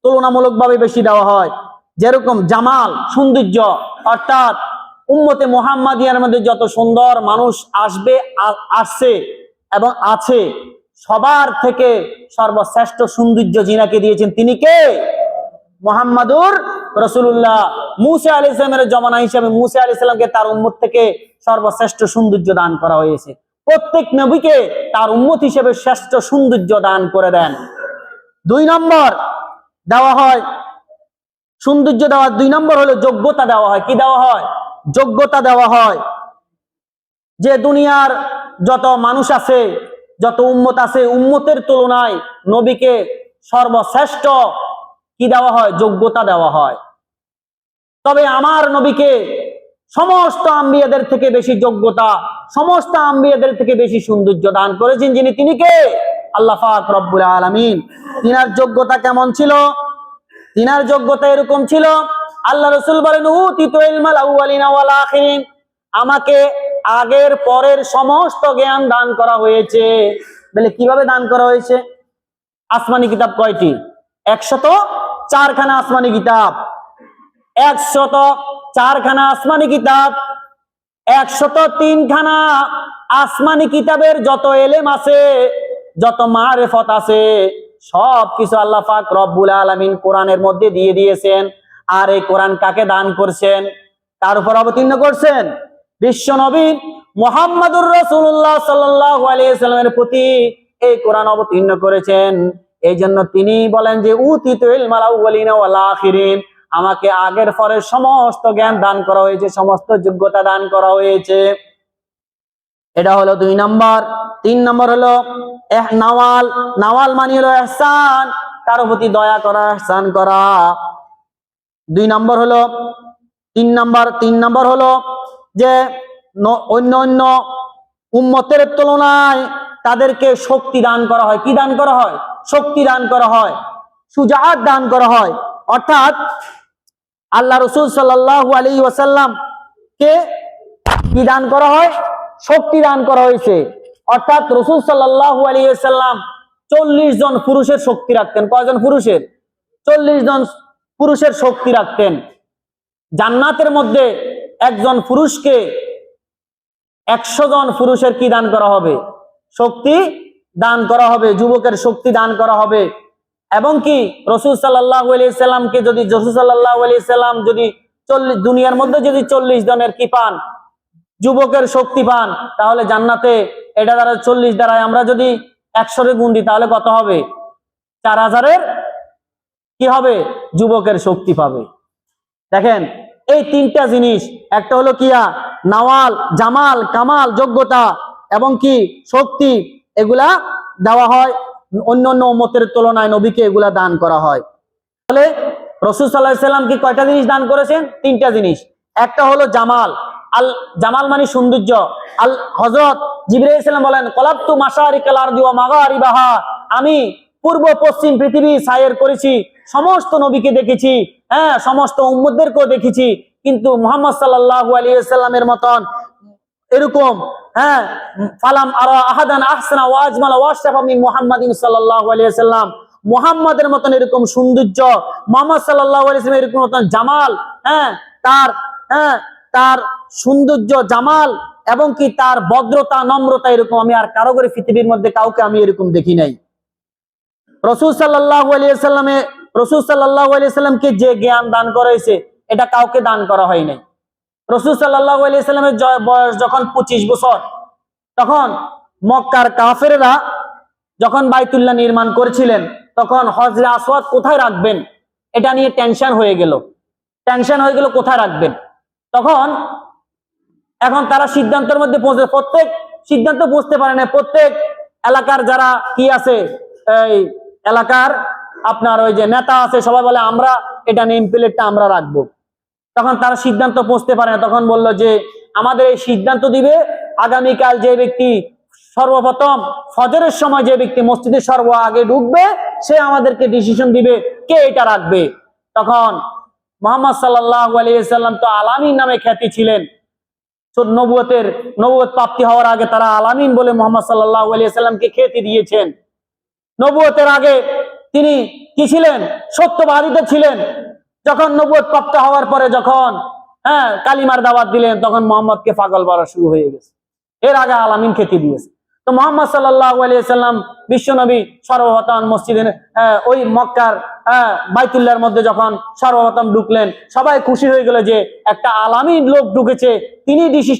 তুলনামূলকভাবে বেশি দেওয়া হয়। যেরকম জামাল, সৌন্দর্য, অর্থাৎ উম্মতে মুহাম্মাদিয়ার মধ্যে যত সুন্দর মানুষ আসবে, আসছে এবং আছে, সবার থেকে সর্বশ্রেষ্ঠ সৌন্দর্য যিনাকে দিয়েছেন তিনি কে? মুহাম্মাদুর রাসূলুল্লাহ। মূসা আলাইহিস সালামের জমানা হিসাবে মূসা আলাইহিস সালামকে তার উম্মত থেকে সর্বশ্রেষ্ঠ সৌন্দর্য দান করা হয়েছে। প্রত্যেক নবীকে তার উম্মত হিসেবে শ্রেষ্ঠ সৌন্দর্য দান করে দেন। 2 নম্বর দেওয়া হয় সৌন্দর্য দেওয়া, 2 নম্বর হলো যোগ্যতা দেওয়া হয়। কি দেওয়া হয়? যোগ্যতা দেওয়া হয়। যে দুনিয়ার যত মানুষ আছে, যত উম্মত আছে, উম্মতের তুলনায় নবীকে সর্বশ্রেষ্ঠ কি দেওয়া হয়? যোগ্যতা দেওয়া হয়। তবে আমার নবীকে সমস্ত আম্বিয়াদের থেকে বেশি যোগ্যতা সমস্ত আম্বিয়াদের থেকে বেশি সৌন্দর্য দান করেছেন যিনি, তিনি কে? আল্লাহ পাক রব্বুল আলামিন। তিনার যোগ্যতা কেমন ছিল? তিনার যোগ্যতা এরকম ছিল, আল্লাহ রাসূল বলেন উতিতু ইলমাল আউয়ালিনা ওয়াল আখিরিন, আমাকে আগের পরের সমস্ত জ্ঞান দান করা হয়েছে। বলে কিভাবে দান করা হয়েছে? আসমানি কিতাব কয়টি? 104 খানা আসমানি কিতাব, 104 খানা আসমানি কিতাব, 103 খানা আসমানি কিতাবের যত এলেম আছে, যত মারেফত আছে, সব কিছু আল্লাহ পাক রব্বুল আলামিন কোরআনের মধ্যে দিয়ে দিয়েছেন। আর এই কোরআন কাকে দান করছেন? কার উপর অবতীর্ণ করছেন? বিশ্ব নবী মুহাম্মদুর রাসূলুল্লাহ সাল্লাল্লাহু আলাইহি ওয়াসাল্লামের প্রতি এই কোরআন অবতীর্ণ করেছেন। এই জন্য তিনি বলেন যে উতিতু ইলমাল আউয়ালিনা ওয়াল আখিরিন, আমাকে আগের পরের সমস্ত জ্ঞান দান করা হয়েছে, সমস্ত যোগ্যতা দান করা হয়েছে। এটা হলো 2 নম্বর। 3 নম্বর হলো নাওয়াল। নাওয়াল মানে হলো ইহসান, কারো প্রতি দয়া করা, ইহসান করা। 2 নম্বর হলো 3 নম্বর হলো যে অন্য অন্য উম্মতের তুলনায় তাদেরকে শক্তি দান করা হয়। কি দান করা হয়? শক্তি দান করা হয়, সুজাআত দান করা হয়। অর্থাৎ আল্লাহ রাসূল সাল্লাল্লাহু আলাইহি ওয়াসাল্লাম কে কি দান করা হয়? শক্তি দান করা হয়েছে। অর্থাৎ রাসূল সাল্লাল্লাহু আলাইহি ওয়াসাল্লাম 40 জন পুরুষের শক্তি রাখতেন। কয়জন পুরুষের? 40 জন পুরুষের শক্তি রাখতেন। জান্নাতের মধ্যে একজন পুরুষকে 100 জন পুরুষের কি দান করা হবে? শক্তি দান করা হবে, যুবকের শক্তি দান করা হবে। এবং কি রাসূল সাল্লাল্লাহু আলাইহি সাল্লামকে যদি রাসূল সাল্লাল্লাহু আলাইহি সাল্লাম যদি 40 দুনিয়ার মধ্যে যদি 40 জনের কি পান? যুবকের শক্তি পান, তাহলে জান্নাতে এটা দ্বারা 40 দ্বারায় আমরা যদি 100 রে গুণ দিই তাহলে কত হবে? 4000-এর কি হবে? যুবকের শক্তি পাবে। দেখেন এই 3টা জিনিস, একটা হলো কিয়া নাওয়াল, জামাল, কামাল, যোগ্যতা এবং কি শক্তি, এগুলা দেওয়া হয়। অন্য অন্য উম্মতের তুলনায় নবীকে এগুলা দান করা হয়। তাহলে রাসূল সাল্লাল্লাহু আলাইহি সাল্লাম কি কয়টা জিনিস দান করেছেন? 3টা জিনিস। একটা হলো জামাল। আল জামাল মানে সৌন্দর্য। আল হযরত জিবরাইল আলাইহিস সালাম বলেন কলাবতু মাশারিকাল আরদি ওয়া মাগারিবাহা, আমি পূর্ব পশ্চিম পৃথিবী সায়ের করেছি, সমস্ত নবীকে দেখেছি, হ্যাঁ সমস্ত উম্মতদেরকেও দেখেছি, কিন্তু মুহাম্মদ সাল্লাল্লাহু আলাইহি ওয়াসাল্লামের মতন এরকম হ্যাঁ ফালাম আরা আহাদান আহসানা ওয়া আজমালা ওয়া আশরাফা মিন মুহাম্মাদিন সাল্লাল্লাহু আলাইহি ওয়াসাল্লাম, মুহাম্মাদের মতন এরকম সৌন্দর্য, মুহাম্মদ সাল্লাল্লাহু আলাইহি ওয়াসাল্লাম এরকম মতন জামাল, তার সৌন্দর্য, জামাল এবং কি তার ভদ্রতা, নম্রতা, এরকম আমি আর কারো করে পৃথিবীর মধ্যে কাউকে আমি এরকম দেখি নাই। রাসূল সাল্লাল্লাহু আলাইহি ওয়াসাল্লামকে যে জ্ঞান দান করা হয়েছে এটা কাউকে দান করা হয় নাই। রাসূল সাল্লাল্লাহু আলাইহি ওয়াসাল্লামের বয়স যখন 25 বছর, তখন মক্কার কাফেররা যখন বাইতুল্লাহ নির্মাণ করেছিলেন, তখন হজরে আসওয়াদ কোথায় রাখবেন এটা নিয়ে টেনশন হয়ে গেল কোথায় রাখবেন। তখন এখন তারা সিদ্ধান্তের মধ্যে পৌঁছে, প্রত্যেক সিদ্ধান্ত বুঝতে পারে না। প্রত্যেক এলাকার যারা কি আছে, এই এলাকার আপনার ওই যে নেতা আছে, সবাই বলে আমরা এটা নেম প্লেটটা আমরা রাখবো। তখন তারা সিদ্ধান্ত পৌঁছতে পারে না। তখন বলল যে আমাদের এই সিদ্ধান্ত দিবে আগামীকাল যে ব্যক্তি সর্বপ্রথম ফজরের সময় যে ব্যক্তি মসজিদে সর্ব আগে ঢুকবে, সে আমাদেরকে ডিসিশন দিবে কে এটা রাখবে। তখন মুহাম্মদ সাল্লাল্লাহু আলাইহি ওয়াসাল্লাম তো আলামিন নামে খ্যাতি ছিলেন। নবুয়ত প্রাপ্তি হওয়ার আগে তারা আলামিন বলে মুহাম্মদ সাল্লাল্লাহু আলাইহি ওয়াসাল্লামকে খ্যাতি দিয়েছেন। নবুয়তের আগে তিনি কি ছিলেন? সত্যবাদীতে ছিলেন। যখন নবুয়ত প্রাপ্ত হওয়ার পরে যখন কালিমার দাওয়াত দিলেন, তখন মুহাম্মদকে পাগল বলা শুরু হয়ে গেছে। এর আগে আলামিন খ্যাতি দিয়েছে। তো মুহাম্মদ সাল্লাল্লাহু আলাইহি ওয়াসাল্লাম বিশ্বনবী সর্বপ্রথম মসজিদে ওই মক্কার বাইতুল্লাহর মধ্যে যখন সর্বপ্রথম ঢুকলেন, সবাই খুশি হয়ে গেল যে একটা আলামিন লোক ঢুকেছে,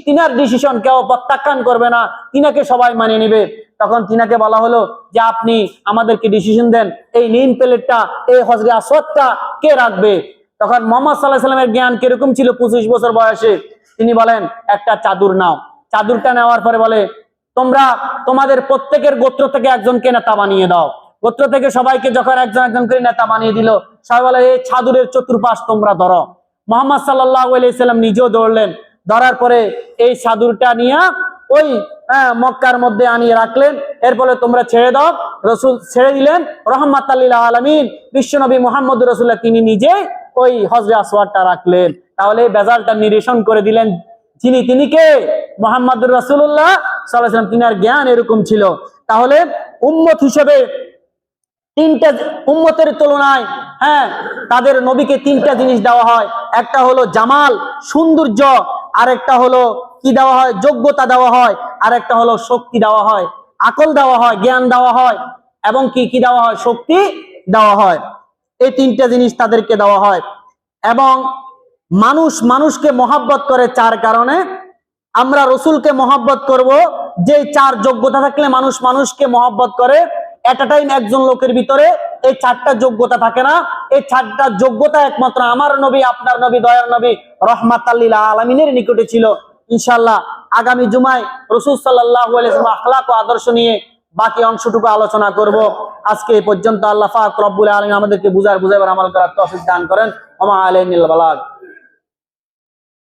তিনার ডিসিশন কেউ প্রত্যাখ্যান করবে না, তিনাকে সবাই মানে নেবে। তখন তিনাকে বলা হলো যে আপনি আমাদেরকে ডিসিশন দেন, এই নেম প্লেটটা, এই হজরে আসওয়াদটা কে রাখবে। তখন মুহাম্মদ সাল্লাল্লাহু আলাইহি ওয়াসাল্লামের জ্ঞান কিরকম ছিল? 25 বছর বয়সে তিনি বলেন একটা চাদর নাও। চাদরটা নেওয়ার পরে বলে তোমরা তোমাদের প্রত্যেকের গোত্র থেকে একজনকে নেতা বানিয়ে দাও। গোত্র থেকে সবাইকে যখন একজন একজন করে নেতা বানিয়ে দিল, সবাই বলে এই চাদরের চতুর্পাশ তোমরা ধরো। মুহাম্মদ সাল্লাল্লাহু আলাইহি ওয়াসাল্লাম নিজেও দৌড়লেন। ধরার পরে এই চাদরটা নিয়ে ওই মক্কার মধ্যে আনিয়ে রাখলেন। এরপরে তোমরা ছেড়ে দাও, রসুল ছেড়ে দিলেন। রহমাতুল লিল আলামিন বিশ্বনবী মুহাম্মদ রাসূলুল্লাহ তিনি নিজে ওই হজরে আসওয়াদটা রাখলেন। তাহলে বেজালটা নিরসন করে দিলেন তিনি কে? মুহাম্মদুর রাসূলুল্লাহ সাল্লাল্লাহু আলাইহি ওয়াসাল্লাম। তিনার জ্ঞান এরকম ছিল। তাহলে উম্মত হিসেবে তিনটা উম্মতের তুলনায় তাদের নবীকে তিনটা জিনিস দেওয়া হয়। একটা হলো জামাল, সৌন্দর্য, আরেকটা হলো কি দেওয়া হয়? যোগ্যতা দেওয়া হয়। আরেকটা হলো শক্তি দেওয়া হয়, আকল দেওয়া হয়, জ্ঞান দেওয়া হয়, এবং কি দেওয়া হয়? শক্তি দেওয়া হয়। এই তিনটা জিনিস তাদেরকে দেওয়া হয়। এবং মানুষকে মহব্বত করে চার কারণে। আমরা রসুলকে মহব্বত করব, যে চার যোগ্যতা থাকলে মানুষকে মহব্বত করে। এট আ টাইম একজন লোকের ভিতরে এই চারটা যোগ্যতা থাকে না। এই চারটা যোগ্যতা একমাত্র আমার নবী, আপনার নবী, দয়ার নবী রহমাতুল লিল আলামিনের নিকটে ছিল। ইনশাআল্লাহ আগামী জুমায় রাসূল সাল্লাল্লাহু আলাইহি ওয়াসাল্লাম আখলাক ও আদর্শ নিয়ে বাকি অংশটুকু আলোচনা করব। আজকে এই পর্যন্ত। আল্লাহ পাক রব্বুল আলামিন আমাদেরকে বুঝাইবার আমল করার তৌফিক দান করেন। ওয়া মা আলাইহিল বালাগ।